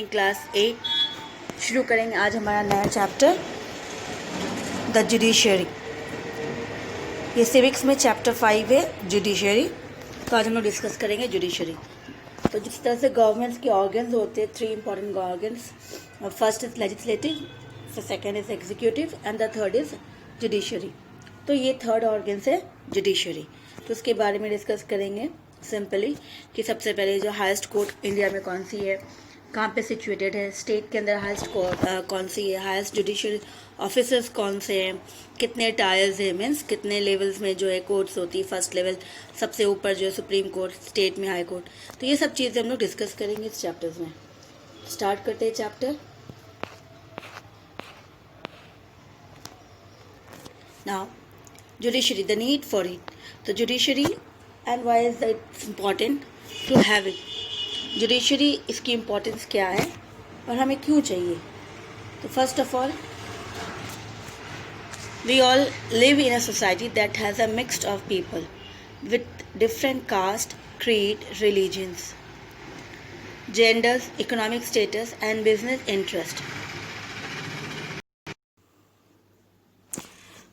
Class 8 शुरू करेंगे आज हमारा नया चैप्टर द जुडिशरी। ये सिविक्स में चैप्टर 5 है जुडिशरी। तो आज हम लोग डिस्कस करेंगे जुडिशरी। तो जिस तरह से गवर्नमेंट्स के ऑर्गन्स होते हैं, 3 important organs. First is legislative, second is executive and the third is judiciary. तो ये थर्ड ऑर्गन्स है जुडिशरी। तो उसके बारे में डिस्कस करेंगे सिंपली कि सबसे पहले जो हाईएस्ट कोर्ट इंडिया में कौन सी है, कहाँ पे सिचुएटेड है, स्टेट के अंदर हाईएस्ट कौन सी है, हाईएस्ट जुडिशियल ऑफिसर्स कौन से हैं, कितने टायर्स है, मीन्स कितने लेवल्स में जो है कोर्ट्स होती है। फर्स्ट लेवल सबसे ऊपर जो है सुप्रीम कोर्ट, स्टेट में हाई कोर्ट। तो ये सब चीज़ें हम लोग डिस्कस करेंगे इस चैप्टर्स में। स्टार्ट करते हैं chapter. Now judiciary, the need for it. तो judiciary and why is it important to have it. Judiciary, इसकी इम्पोर्टेंस क्या है और हमें क्यों चाहिए। तो first of all, we all live in a society that has a mixed of people with different caste, creed, religions, genders, economic status and business interest.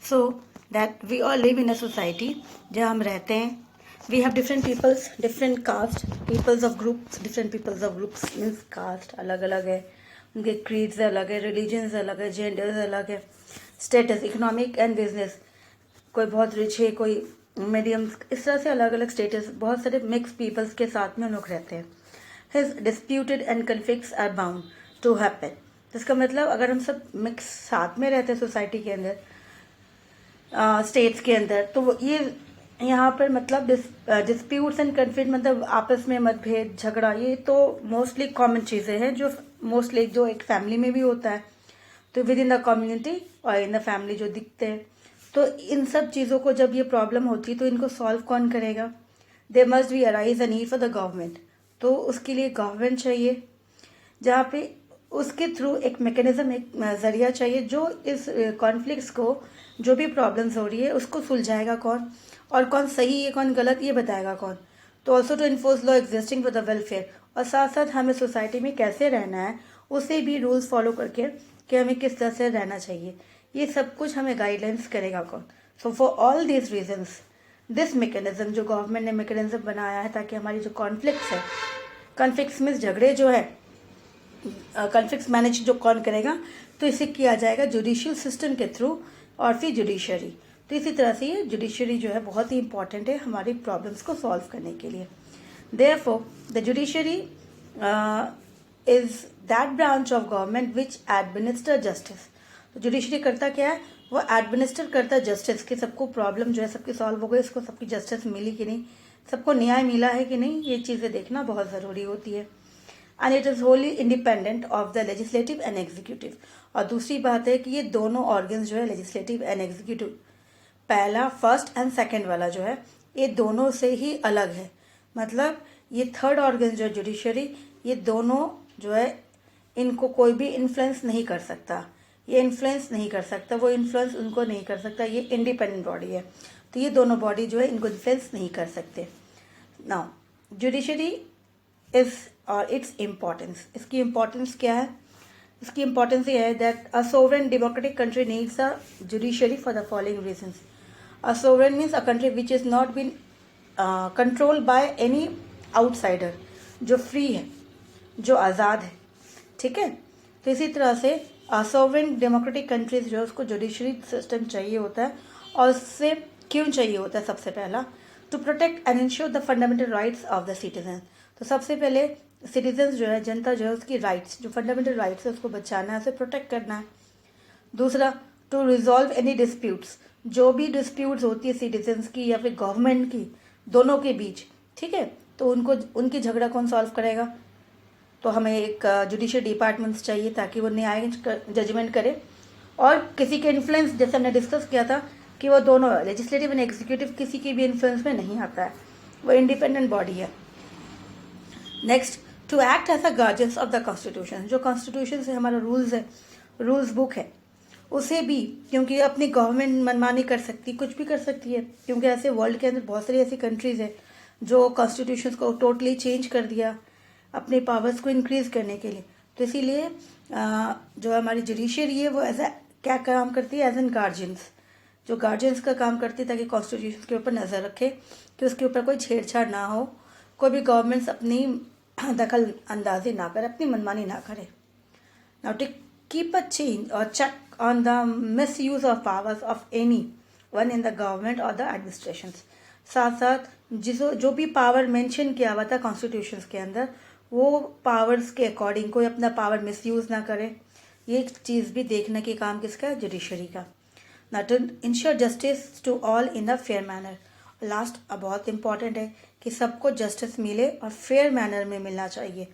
So that we all live in a society जहाँ हम रहते हैं, we have different peoples, different caste, peoples of groups, different peoples of groups means caste अलग अलग है, उनके creeds अलग है, religions अलग है, genders अलग है, status, economic and business, कोई बहुत रिच है, कोई मीडियम, इस तरह से अलग अलग स्टेटस, बहुत सारे मिक्स पीपल्स के साथ में लोग रहते हैं। His disputed and conflicts are bound to happen. इसका मतलब अगर हम सब मिक्स साथ में रहते हैं सोसाइटी के अंदर, स्टेट्स के अंदर, तो ये यहाँ पर मतलब डिस्प्यूट्स एंड कन्फ्लिक्ट मतलब आपस में मतभेद, झगड़ा, ये तो मोस्टली कॉमन चीज़ें हैं जो मोस्टली जो एक फैमिली में भी होता है, तो विद इन द कम्युनिटी और इन द फैमिली जो दिखते हैं। तो इन सब चीज़ों को जब ये प्रॉब्लम होती है तो इनको सॉल्व कौन करेगा। They must be arise a need for the government. तो उसके लिए गवर्नमेंट चाहिए, जहाँ पे उसके थ्रू एक मैकेनिज्म, एक जरिया चाहिए जो इस कॉन्फ्लिक्ट्स को, जो भी प्रॉब्लम्स हो रही है उसको सुलझाएगा कौन, और कौन सही है कौन गलत ये बताएगा कौन। तो also to enforce law existing for the welfare, और साथ साथ हमें सोसाइटी में कैसे रहना है उसे भी रूल्स फॉलो करके कि हमें किस तरह से रहना चाहिए, ये सब कुछ हमें गाइडलाइंस करेगा कौन। So for all these reasons this mechanism, जो गवर्नमेंट ने मैकेनिज्म बनाया है ताकि हमारी जो कॉन्फ्लिक्ट्स है, कॉन्फ्लिक्ट्स में झगड़े जो है, कॉन्फ्लिक्ट्स मैनेज जो कौन करेगा, तो इसे किया जाएगा जुडिशियल सिस्टम के थ्रू और फिर जुडिशरी। तो इसी तरह से ये जुडिशरी जो है बहुत ही इंपॉर्टेंट है हमारी प्रॉब्लम्स को सॉल्व करने के लिए। Therefore the judiciary is that branch of government which administer justice. तो जुडिशरी करता क्या है, वो एडमिनिस्टर करता है जस्टिस, कि सबको प्रॉब्लम जो है सबकी सॉल्व हो गई, इसको सबकी जस्टिस मिली कि नहीं, सबको न्याय मिला है कि नहीं, ये चीज़ें देखना बहुत ज़रूरी होती है। And it is Holi independent of the legislative and executive. और दूसरी बात है कि ये दोनों ऑर्गन्स जो है लेजिस्लेटिव एंड एग्जीक्यूटिव, पहला फर्स्ट एंड सेकेंड वाला जो है, ये दोनों से ही अलग है। मतलब ये थर्ड ऑर्गन जो है जुडिशरी, ये दोनों जो है इनको कोई भी इन्फ्लुएंस नहीं कर सकता, ये इन्फ्लुएंस नहीं कर सकता, वो इन्फ्लुएंस उनको नहीं कर सकता, ये इंडिपेंडेंट बॉडी है। तो ये दोनों बॉडी जो है इनको इन्फ्लुएंस नहीं कर सकते। नाउ जुडिशरी इज और इट्स इम्पोर्टेंस, इसकी इम्पोर्टेंस क्या है। इसकी इम्पोर्टेंस ये है that a sovereign democratic country needs a judiciary for the following reasons. A sovereign means a country which is not been controlled by any outsider, जो free है, जो आज़ाद है, ठीक है। तो इसी तरह से सोवरेन डेमोक्रेटिक कंट्रीज जो है उसको जुडिशरी सिस्टम चाहिए होता है। और उससे क्यों चाहिए होता है, सबसे पहला to protect and ensure the fundamental rights of the citizen. तो सबसे पहले सिटीजन जो है, जनता जो है, उसकी राइट्स, जो फंडामेंटल राइट्स है उसको बचाना है, उसे प्रोटेक्ट करना है। दूसरा, टू रिजॉल्व एनी डिस्प्यूट्स, जो भी डिस्प्यूट्स होती है सिटीजन्स की या फिर गवर्नमेंट की, दोनों के बीच, ठीक है, तो उनको, उनकी झगड़ा कौन सॉल्व करेगा। तो हमें एक जुडिशियल डिपार्टमेंट्स चाहिए ताकि वो न्यायिक जजमेंट करे, और किसी के इन्फ्लुएंस, जैसे हमने डिस्कस किया था कि वो दोनों लेजिस्लेटिव एंड एग्जीक्यूटिव किसी की भी इन्फ्लुएंस में नहीं आता है, वो इंडिपेंडेंट बॉडी है। Next, to act as a guardians of the constitution, जो कॉन्स्टिट्यूशन से हमारा रूल्स है, रूल्स बुक है, उसे भी, क्योंकि अपनी गवर्नमेंट मनमानी कर सकती, कुछ भी कर सकती है, क्योंकि ऐसे वर्ल्ड के अंदर बहुत सारी ऐसी कंट्रीज है जो कॉन्स्टिट्यूशन को टोटली चेंज कर दिया अपने पावर्स को इंक्रीज करने के लिए। तो इसीलिए जो हमारी जुडिशरी है वो ऐसा क्या काम करती है, एज एन गार्जियंस, जो गार्जियंस का काम करती है ताकि कॉन्स्टिट्यूशन के ऊपर नज़र रखे कि उसके ऊपर कोई छेड़छाड़ ना हो, कोई भी गवर्नमेंट्स अपनी दखल अंदाजी ना करे, अपनी मनमानी ना करे। Now to keep a change और check on the misuse of powers of anyone in the government और द एडमिनिस्ट्रेशन। साथ साथ जो भी पावर मेंशन किया हुआ था कॉन्स्टिट्यूशन के अंदर, वो पावर्स के अकॉर्डिंग कोई अपना पावर मिसयूज ना करे, ये चीज़ भी देखने के काम किसका है, जुडिशरी का। ना to ensure justice to all in a fair manner. Last बहुत इंपॉर्टेंट है कि सबको जस्टिस मिले और फेयर मैनर में मिलना चाहिए।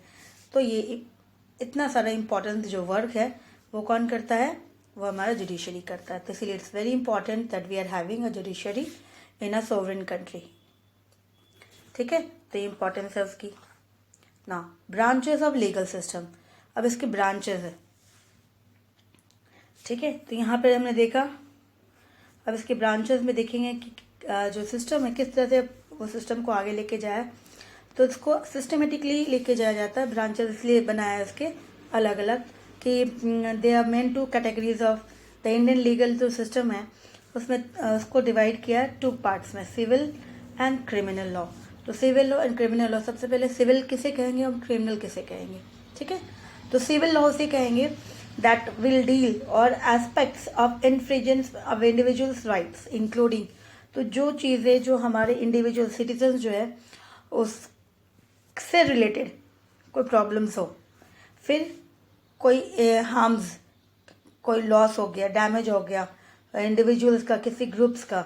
तो ये इतना सारा इम्पोर्टेंट जो वर्क है वो कौन करता है, वो हमारा जुडिशरी करता है। तो इसलिए it's very important that we are having a judiciary in a sovereign country. ठीक है, तो ये इंपॉर्टेंस है उसकी। ना ब्रांचेस ऑफ लीगल सिस्टम, अब इसके ब्रांचेस है। ठीक है, तो यहाँ पे हमने देखा, अब इसके ब्रांचेस में देखेंगे कि जो सिस्टम है किस तरह से वो सिस्टम को आगे लेके जाए। तो इसको सिस्टमेटिकली लेके जाया जाता है। ब्रांचेस इसलिए बनाया है इसके अलग अलग कि they are main two categories of the Indian legal जो सिस्टम है उसमें उसको डिवाइड किया है 2 पार्ट्स में, सिविल एंड क्रिमिनल लॉ। तो civil law and criminal law, सबसे पहले सिविल किसे कहेंगे और क्रिमिनल किसे कहेंगे। ठीक है, तो सिविल लॉ से कहेंगे दैट विल डील और aspects of infringes of individuals rights including, तो जो चीज़ें जो हमारे इंडिविजुअल सिटीजन जो है उससे रिलेटेड कोई प्रॉब्लम्स हो, फिर कोई हार्म्स, कोई लॉस हो गया, डैमेज हो गया इंडिविजुअल्स का, किसी ग्रुप्स का,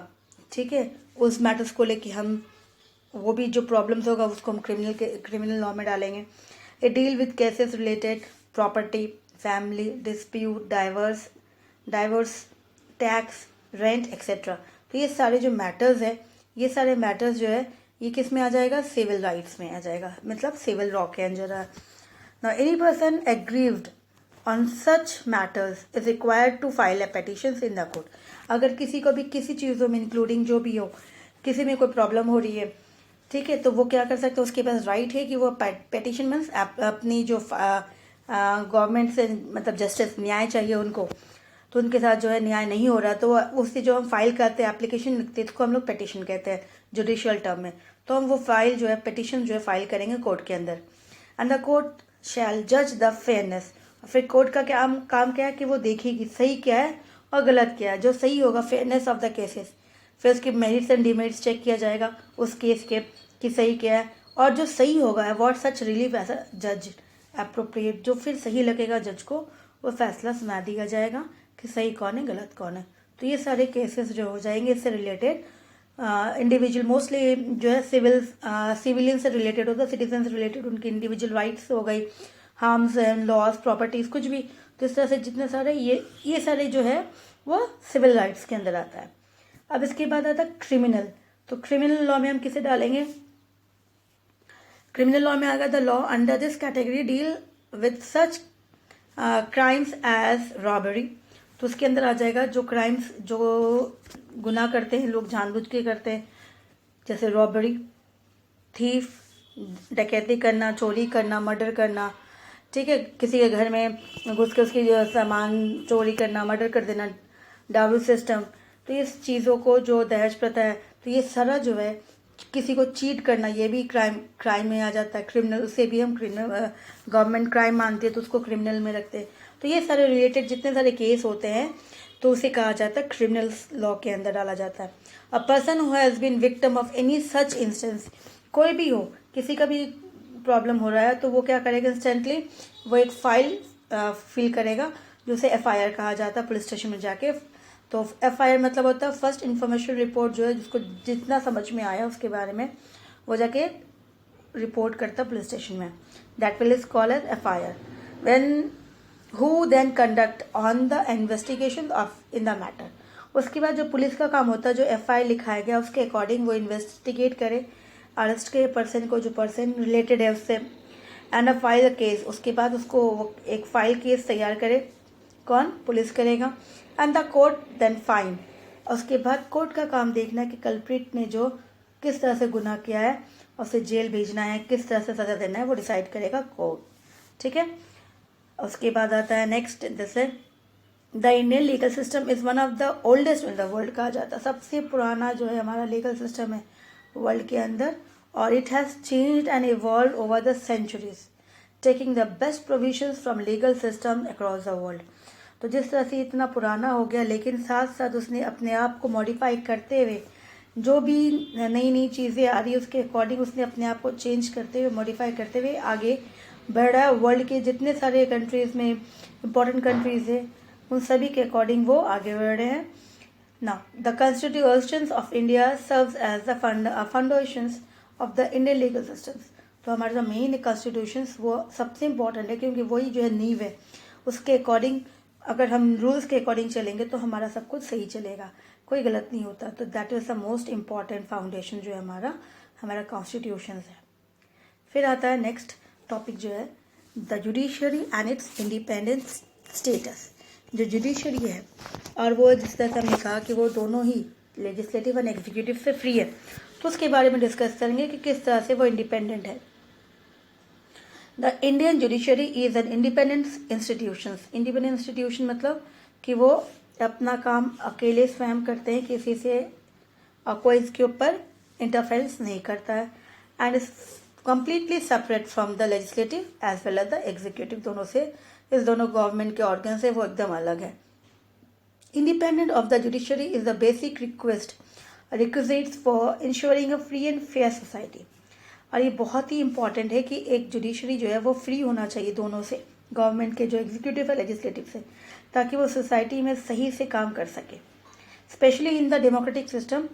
ठीक है, उस मैटर्स को लेके हम वो भी जो प्रॉब्लम्स होगा उसको हम क्रिमिनल लॉ में डालेंगे। It deal with cases related property, family dispute, diverse, tax, rent etcetera. तो ये सारे जो मैटर्स है, ये सारे मैटर्स जो है ये किस में आ जाएगा, सिविल राइट्स में आ जाएगा, मतलब सिविल लॉ के अंदर। Now any person aggrieved on such matters is required to file a petition in the court. अगर किसी को भी किसी चीज़ों में इंक्लूडिंग जो भी हो, किसी में कोई प्रॉब्लम हो रही है, ठीक है, तो वो क्या कर सकते हैं, उसके पास राइट है कि वो पिटीशन मीन्स अपनी जो गवर्नमेंट से मतलब जस्टिस न्याय चाहिए उनको, तो उनके साथ जो है न्याय नहीं हो रहा, तो उससे जो हम फाइल करते हैं, एप्लीकेशन लिखते हैं, इसको हम लोग पिटीशन कहते हैं जुडिशियल टर्म में। तो हम वो फाइल जो है पिटीशन जो है फाइल करेंगे कोर्ट के अंदर। एंड द कोर्ट शैल जज द फेयरनेस। फिर कोर्ट का क्या काम क्या है कि वो देखेगी सही क्या है और गलत क्या है। जो सही होगा, फेयरनेस ऑफ द केसेस, फिर उसके मेरिट्स एंड डिमेरिट्स चेक किया जाएगा उस केस के कि सही क्या है, और जो सही होगा award such relief as a जज अप्रोप्रिएट, जो फिर सही लगेगा जज को वो फैसला सुना दिया जाएगा कि सही कौन है गलत कौन है। तो ये सारे केसेस जो हो जाएंगे इससे रिलेटेड, इंडिविजुअल मोस्टली जो है सिविलियन से रिलेटेड होता है, सिटीजन से रिलेटेड, उनकी इंडिविजुअल राइट्स हो गई, हार्म्स एंड लॉस, प्रॉपर्टीज, कुछ भी। तो इस तरह से जितने सारे ये सारे जो है वो सिविल राइट्स के अंदर आता है। अब इसके बाद आता है क्रिमिनल। तो क्रिमिनल लॉ में हम किसे डालेंगे, क्रिमिनल लॉ में आ गया the law under this category deal with such crimes as robbery. तो उसके अंदर आ जाएगा जो क्राइम्स, जो गुनाह करते हैं लोग जानबूझ के करते हैं, जैसे रॉबरी, थीफ, डकैती करना, चोरी करना, मर्डर करना, ठीक है, किसी के घर में घुस के उसकी सामान चोरी करना, मर्डर कर देना, डावरी सिस्टम। तो ये चीज़ों को, जो दहेज प्रथा है, तो ये सारा जो है किसी को चीट करना, ये भी क्राइम में आ जाता है। क्रिमिनल, उसे भी हम क्रिमिनल गवर्नमेंट क्राइम मानते हैं तो उसको क्रिमिनल में रखते हैं। तो ये सारे रिलेटेड जितने सारे केस होते हैं तो उसे कहा जाता है क्रिमिनल लॉ के अंदर डाला जाता है। A person who has been victim of any such instance, कोई भी हो, किसी का भी प्रॉब्लम हो रहा है तो वो क्या करेगा, इंस्टेंटली वो एक फाइल फिल करेगा जो उसे FIR कहा जाता है, पुलिस स्टेशन में जाके। तो FIR मतलब होता है फर्स्ट इन्फॉर्मेशन रिपोर्ट, जो है जिसको जितना समझ में आया उसके बारे में वो जाके रिपोर्ट करता पुलिस स्टेशन में। That will is called as FIR। When who then conduct on the investigation of in the matter. उसके बाद जो पुलिस का काम होता है, जो FIR लिखाया गया उसके अकॉर्डिंग वो इन्वेस्टिगेट करे, अरेस्ट के पर्सन को, जो पर्सन रिलेटेड है उससे, एंड अ फाइल केस। उसके बाद उसको एक फाइल केस तैयार करे, कौन, पुलिस करेगा। And the court then fine. उसके बाद कोर्ट का काम देखना है कि कल्प्रिट ने जो किस तरह से गुनाह किया है, उसे जेल भेजना है, किस तरह से सजा देना है, वो डिसाइड करेगा कोर्ट। ठीक है, उसके बाद आता है नेक्स्ट, जैसे the Indian legal system is one of the oldest in the world कहा जाता है, सबसे पुराना जो है हमारा लीगल सिस्टम है वर्ल्ड के अंदर, और it has changed and evolve over the centuries taking the best provisions from legal system across the world. तो जिस तरह से इतना पुराना हो गया, लेकिन साथ साथ उसने अपने आप को मॉडिफाई करते हुए, जो भी नई नई चीज़ें आ रही है उसके अकॉर्डिंग उसने अपने आप को चेंज करते हुए, मॉडिफाई करते हुए आगे बढ़ रहा है। वर्ल्ड के जितने सारे कंट्रीज़ में इम्पोर्टेंट कंट्रीज़ है उन सभी के अकॉर्डिंग वो आगे बढ़ रहे हैं। Now the constitutions of India serves as the foundations of the Indian legal systems. तो हमारा जो मेन कॉन्स्टिट्यूशंस वो सबसे इम्पोर्टेंट है, क्योंकि वही जो है नींव है, उसके अकॉर्डिंग अगर हम रूल्स के अकॉर्डिंग चलेंगे तो हमारा सब कुछ सही चलेगा, कोई गलत नहीं होता। तो that is the most important foundation जो है हमारा कॉन्स्टिट्यूशंस है। फिर आता है नेक्स्ट टॉपिक जो है the judiciary and it's independence status. जो जुडिशरी है और वो जिस तरह से हमने कहा कि वो दोनों ही लेजिस्लेटिव और एग्जीक्यूटिव से फ्री है, तो उसके बारे में डिस्कस करेंगे कि किस तरह से वो इंडिपेंडेंट है। The Indian judiciary is an independent institution. Independent institution मतलब कि वो अपना काम अकेले स्वयं करते हैं, किसी से कोई इसके ऊपर इंटरफेरेंस नहीं करता है, and is completely separate from the legislative as well as the executive. दोनों से, इस दोनों गवर्नमेंट के ऑर्गन से वो एकदम अलग है। Independent of the judiciary is the basic requisites for ensuring a free and fair society. और ये बहुत ही इंपॉर्टेंट है कि एक जुडिशरी जो है वो फ्री होना चाहिए दोनों से, गवर्नमेंट के जो एग्जीक्यूटिव है लेजिस्लेटिव से, ताकि वो सोसाइटी में सही से काम कर सके, specially in the democratic system.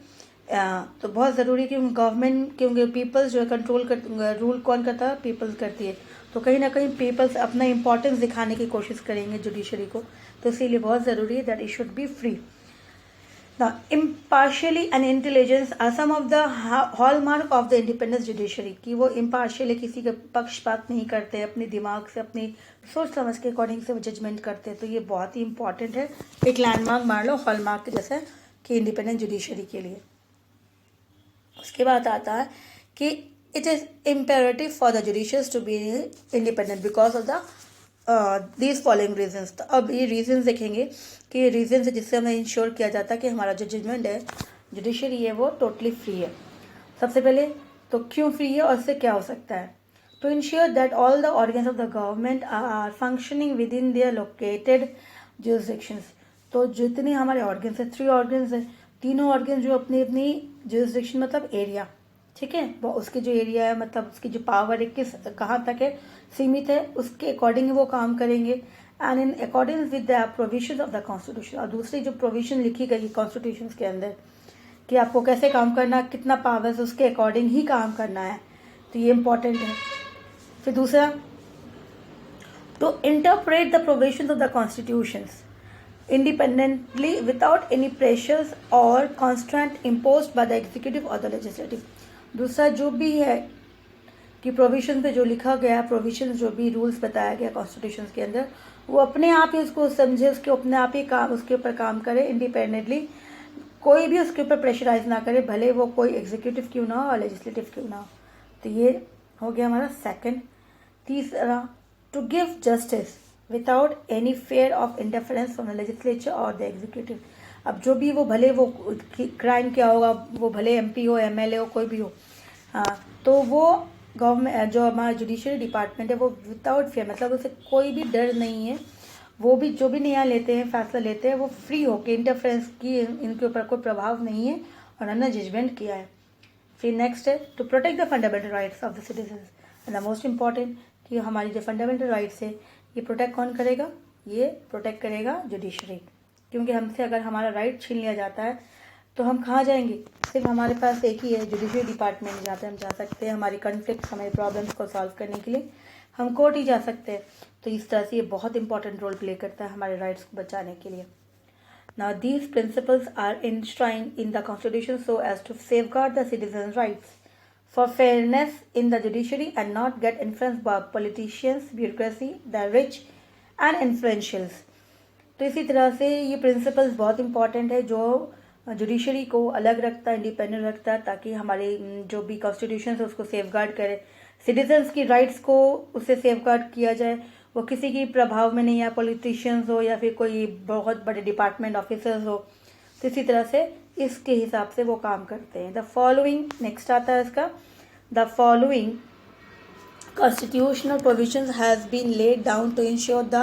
तो बहुत ज़रूरी है कि गवर्नमेंट, क्योंकि पीपल्स जो है कंट्रोल कर, रूल कौन करता है, पीपल्स करती है, तो कहीं ना कहीं पीपल्स अपना इंपॉर्टेंस दिखाने की कोशिश करेंगे जुडिशरी को, तो इसीलिए बहुत ज़रूरी है that it should be free. The impartially and intelligence are some of the hallmark of the independent judiciary, कि वो impartial है, किसी के पक्षपात नहीं करते, अपने दिमाग से, अपनी सोच समझ के अकॉर्डिंग से वो जजमेंट करते हैं। तो ये बहुत ही इंपॉर्टेंट है, एक लैंडमार्क मान लो, हॉलमार्क जैसा कि इंडिपेंडेंट जुडिशरी के लिए। उसके बाद आता है कि it is imperative for the judicials to be independent because of the these following reasons. तो अब ये रीजन्स देखेंगे कि ये रीजन्स है जिससे हमें इंश्योर किया जाता है कि हमारा जो जजमेंट है, जुडिशरी है, वो टोटली फ्री है। सबसे पहले तो क्यों फ्री है और इससे क्या हो सकता है? To ensure that all the organs of the government are functioning within their located jurisdictions. तो जितने हमारे ऑर्गन्स है, 3 ऑर्गन्स है, तीनों ऑर्गन जो अपनी अपनी जुरिसडिक्शन मतलब एरिया, ठीक है, वो उसके जो एरिया है मतलब उसकी जो पावर है किस कहाँ तक है, सीमित है, उसके अकॉर्डिंग वो काम करेंगे, and in according with the provision of the constitution. और दूसरी जो प्रोविजन लिखी गई कॉन्स्टिट्यूशन के अंदर कि आपको कैसे काम करना, कितना पावर्स, उसके अकॉर्डिंग ही काम करना है, तो ये इंपॉर्टेंट है। फिर दूसरा, to interpret the provision of the constitutions independently without any pressures or constraint imposed by the executive or the legislative। दूसरा जो भी है कि प्रोविजन पे जो लिखा गया, प्रोविजन जो भी रूल्स बताया गया कॉन्स्टिट्यूशन के अंदर, वो अपने आप ही उसको समझे, उसके अपने आप ही काम, उसके ऊपर काम करे इंडिपेंडेंटली, कोई भी उसके ऊपर प्रेशराइज ना करे, भले वो कोई एग्जीक्यूटिव क्यों ना हो और लेजिस्लेटिव क्यों ना हो। तो ये हो गया हमारा सेकंड। तीसरा, to give justice without any fear of interference from the legislature और द एग्जीक्यूटिव। अब जो भी वो भले वो क्राइम क्या होगा, वो भले MP हो, MLA हो, कोई भी हो, हाँ, तो वो गवर्नमेंट जो हमारा जुडिशरी डिपार्टमेंट है वो विदाउट फेयर मतलब उसे कोई भी डर नहीं है, वो भी जो भी न्याय लेते हैं, फैसला लेते हैं, वो फ्री होकर, इंटरफेरेंस की इनके ऊपर कोई प्रभाव नहीं है और हमने जजमेंट किया है। फिर नेक्स्ट है to protect the fundamental rights of the citizens, and the most important कि हमारी जो फंडामेंटल राइट्स है ये प्रोटेक्ट कौन करेगा? ये प्रोटेक्ट करेगा जुडिशरी, क्योंकि हमसे अगर हमारा राइट छीन लिया जाता है तो हम कहाँ जाएंगे? सिर्फ हमारे पास एक ही है, जुडिशरी डिपार्टमेंट, जहाँ पे हम जा सकते हैं हमारी कॉन्फ्लिक्ट, हमारी प्रॉब्लम्स को सॉल्व करने के लिए हम कोर्ट ही जा सकते हैं। तो इस तरह से ये बहुत इंपॉर्टेंट रोल प्ले करता है हमारे राइट्स को बचाने के लिए। Now these principles are enshrined in the Constitution so as to safeguard the citizens' rights for fairness in the judiciary and not get influenced by politicians, bureaucracy, the rich and influentials। तो इसी तरह से ये principles बहुत important है जो judiciary को अलग रखता है, इंडिपेंडेंट रखता है, ताकि हमारे जो भी कॉन्स्टिट्यूशन है उसको सेफगार्ड करे, सिटीजन्स की राइट्स को उससे सेफगार्ड किया जाए, वो किसी की प्रभाव में नहीं है, पॉलिटिशियंस हो या फिर कोई बहुत बड़े डिपार्टमेंट ऑफिसर्स हो, तो इसी तरह से इसके हिसाब से वो काम करते हैं। द फॉलोइंग, नेक्स्ट आता है इसका, the following constitutional provisions has been laid down to ensure the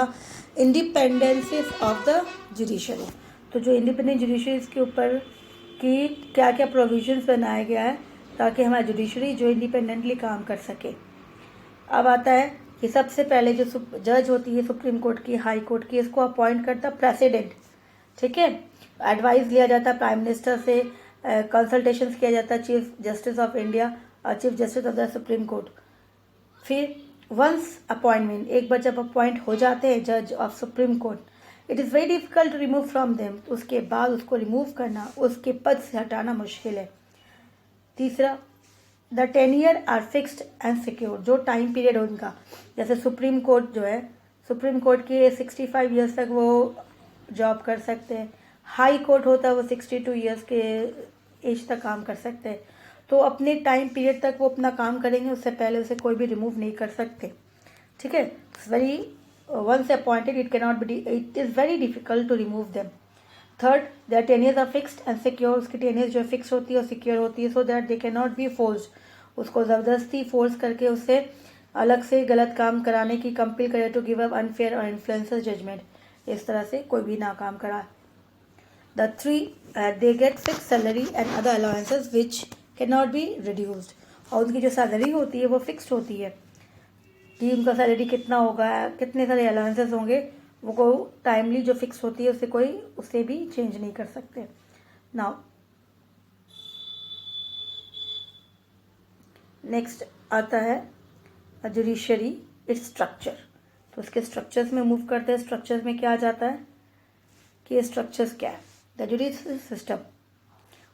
independences of the judiciary। तो जो इंडिपेंडेंट जुडिशरी के ऊपर कि क्या क्या प्रोविजंस बनाया गया है ताकि हमारा जुडिशरी जो इंडिपेंडेंटली काम कर सके। अब आता है कि सबसे पहले जो जज होती है सुप्रीम कोर्ट की, हाई कोर्ट की, इसको अपॉइंट करता प्रेसिडेंट, ठीक है। एडवाइस लिया जाता है प्राइम मिनिस्टर से, कंसल्टेशंस किया जाता है चीफ जस्टिस ऑफ इंडिया और chief justice of the supreme court. फिर वंस अपॉइंटमेंट, एक बार जब अपॉइंट हो जाते हैं जज of supreme court, it is very difficult to remove from them, उसके बाद उसको रिमूव करना, उसके पद से हटाना मुश्किल है। तीसरा, the tenure are fixed and secure, जो टाइम पीरियड हो उनका, जैसे सुप्रीम कोर्ट जो है, सुप्रीम कोर्ट के 65 ईयर्स तक वो जॉब कर सकते हैं। हाई कोर्ट होता है वो 62 ईयर्स के एज तक काम कर सकते हैं। तो अपने टाइम पीरियड तक वो अपना काम करेंगे, उससे पहले उसे कोई भी रिमूव नहीं कर सकते, ठीक है। Very once appointed it is very difficult to remove them. Third, their tenures are fixed and secure, उसकी टेन्योर्स जो फिक्स होती है और सिक्योर होती है, so that they can not be forced, उसको ज़बरदस्ती फोर्स करके उससे अलग से गलत काम कराने की कंपेल करे टू गिव अप अनफेयर और इन्फ्लुएंसर जजमेंट, इस तरह से कोई भी ना काम करा। The three, they get fix salary and other allowances which can not be reduced, और उनकी जो सैलरी होती है वो फिक्स्ड होती है कि उनका सैलरी कितना होगा, कितने सारे अलाउंसेस होंगे, वो को टाइमली जो फिक्स होती है उससे कोई उससे भी चेंज नहीं कर सकते। नाउ नेक्स्ट आता है जुडिशरी, इट्स स्ट्रक्चर। तो उसके स्ट्रक्चर्स में मूव करते हैं। स्ट्रक्चर्स में क्या आ जाता है कि स्ट्रक्चर्स क्या है, the judiciary system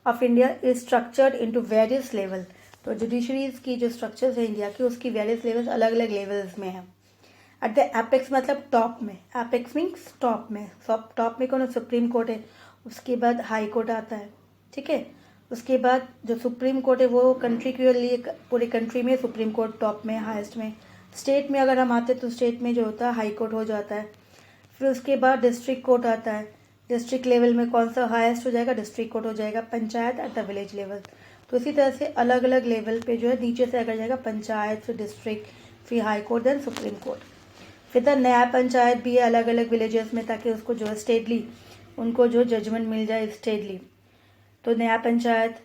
of India is structured into various level. तो जुडिशरीज की जो स्ट्रक्चर्स है इंडिया की, उसकी वेरियस लेवल्स, अलग अलग लेवल्स में है। एट द एपेक्स मतलब टॉप में, एपेक्स मीन्स टॉप में, टॉप में कौन, सुप्रीम कोर्ट है, उसके बाद हाई कोर्ट आता है, ठीक है। उसके बाद जो सुप्रीम कोर्ट है वो कंट्री के लिए, पूरे कंट्री में सुप्रीम कोर्ट टॉप में, हाईएस्ट में। स्टेट में अगर हम आते तो स्टेट में जो होता है हाई कोर्ट हो जाता है। फिर उसके बाद डिस्ट्रिक्ट कोर्ट आता है, डिस्ट्रिक्ट लेवल में कौन सा हाईएस्ट हो जाएगा, डिस्ट्रिक्ट कोर्ट हो जाएगा। Panchayat at the village level, तो इसी तरह से अलग अलग लेवल पे जो है नीचे से अगर जाएगा पंचायत, फिर डिस्ट्रिक्ट, फिर high court, then supreme court. फिर तो न्याय पंचायत भी है अलग अलग विलेजेस में, ताकि उसको जो स्टेटली उनको जो जजमेंट मिल जाए स्टेटली। तो nyaya panchayat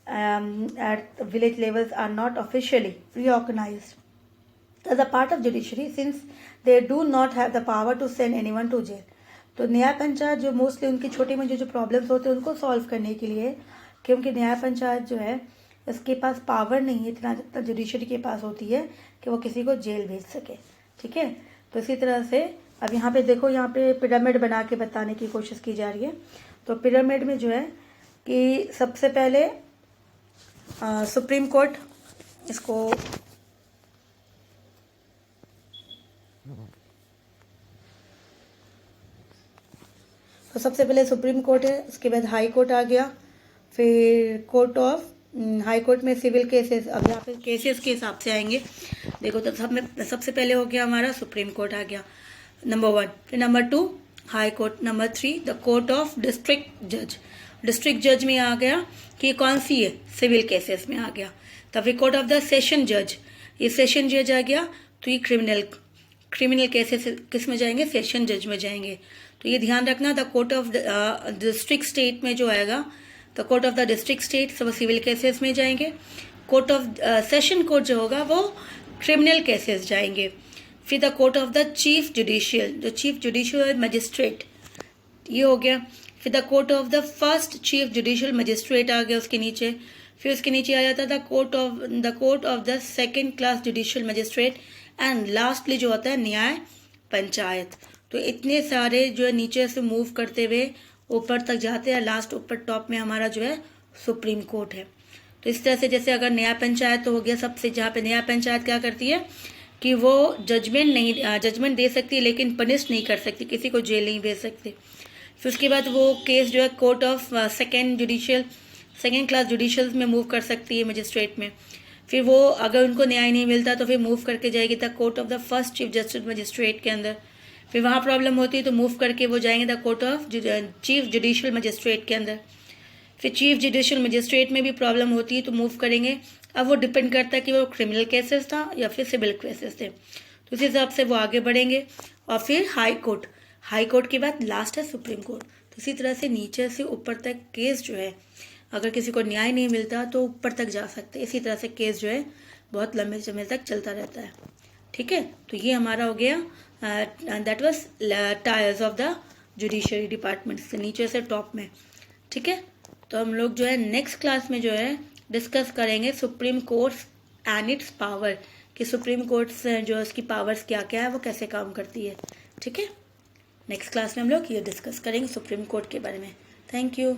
at village levels are not officially reorganized as a part of judiciary since they do not have the power to send anyone to jail। तो न्याय पंचायत जो मोस्टली उनकी छोटी में जो प्रॉब्लम्स होते हैं उनको सॉल्व करने के लिए, क्योंकि न्याय पंचायत जो है इसके पास पावर नहीं है इतना जितना जुडिशरी के पास होती है कि वो किसी को जेल भेज सके, ठीक है। तो इसी तरह से अब यहाँ पे देखो, यहाँ पे पिरामिड बना के बताने की कोशिश की जा रही है। तो पिरामिड में जो है कि सबसे पहले सुप्रीम कोर्ट, इसको तो सबसे पहले सुप्रीम कोर्ट है, उसके बाद हाई कोर्ट आ गया, फिर कोर्ट ऑफ हाई कोर्ट में सिविल केसेस, अब यहाँ पे केसेस के हिसाब से आएंगे। देखो तो सबसे पहले हो गया हमारा सुप्रीम कोर्ट आ गया नंबर 1, फिर number 2 high court, number 3 the court of district जज। डिस्ट्रिक्ट जज में आ गया कि कौन सी है, सिविल केसेस में आ गया। तब फिर कोर्ट ऑफ द सेशन जज, ये सेशन जज आ गया, तो ये क्रिमिनल केसेस किस में जाएंगे, सेशन जज में जाएंगे। तो ये ध्यान रखना, the court of district state में जो आएगा, the court of the district state सब सिविल केसेस में जाएंगे। कोर्ट ऑफ सेशन कोर्ट जो होगा वो क्रिमिनल केसेस जाएंगे। फिर the court of the chief judicial, जो चीफ जुडिशियल मजिस्ट्रेट ये हो गया। फिर the court of the first chief judicial magistrate आ गया उसके नीचे। फिर उसके नीचे आ जाता था court of the second class judicial magistrate, and lastly जो होता है न्याय पंचायत। तो इतने सारे जो है नीचे से मूव करते हुए ऊपर तक जाते हैं, लास्ट ऊपर टॉप में हमारा जो है सुप्रीम कोर्ट है। तो इस तरह से जैसे अगर न्याय पंचायत तो हो गया सबसे, जहाँ पे न्याय पंचायत क्या करती है कि वो जजमेंट दे सकती है लेकिन पनिश नहीं कर सकती, किसी को जेल नहीं भेज सकती। फिर उसके बाद वो केस जो है court of second class judicial में मूव कर सकती है मजिस्ट्रेट में। फिर वो अगर उनको न्याय नहीं मिलता तो फिर मूव करके जाएगी the court of the first chief justice magistrate के अंदर। फिर वहाँ प्रॉब्लम होती है तो मूव करके वो जाएंगे the court of chief judicial magistrate के अंदर। फिर चीफ जुडिशियल मजिस्ट्रेट में भी प्रॉब्लम होती है तो मूव करेंगे। अब वो डिपेंड करता है कि वो क्रिमिनल केसेस था या फिर सिविल केसेस थे, तो उस हिसाब से वो आगे बढ़ेंगे। और फिर हाई कोर्ट के बाद लास्ट है सुप्रीम कोर्ट। तो इसी तरह से नीचे से ऊपर तक केस जो है, अगर किसी को न्याय नहीं मिलता तो ऊपर तक जा सकते। इसी तरह से केस जो है बहुत लंबे समय तक चलता रहता है। ठीक है, तो ये हमारा हो गया, that was tyres of the judiciary department से नीचे से टॉप में। ठीक है, तो हम लोग जो है नेक्स्ट क्लास में जो है डिस्कस करेंगे supreme courts and it's power, कि सुप्रीम कोर्ट्स जो इसकी पावर्स क्या क्या है, वो कैसे काम करती है। ठीक है, नेक्स्ट क्लास में हम लोग ये डिस्कस करेंगे सुप्रीम कोर्ट के बारे में। Thank you.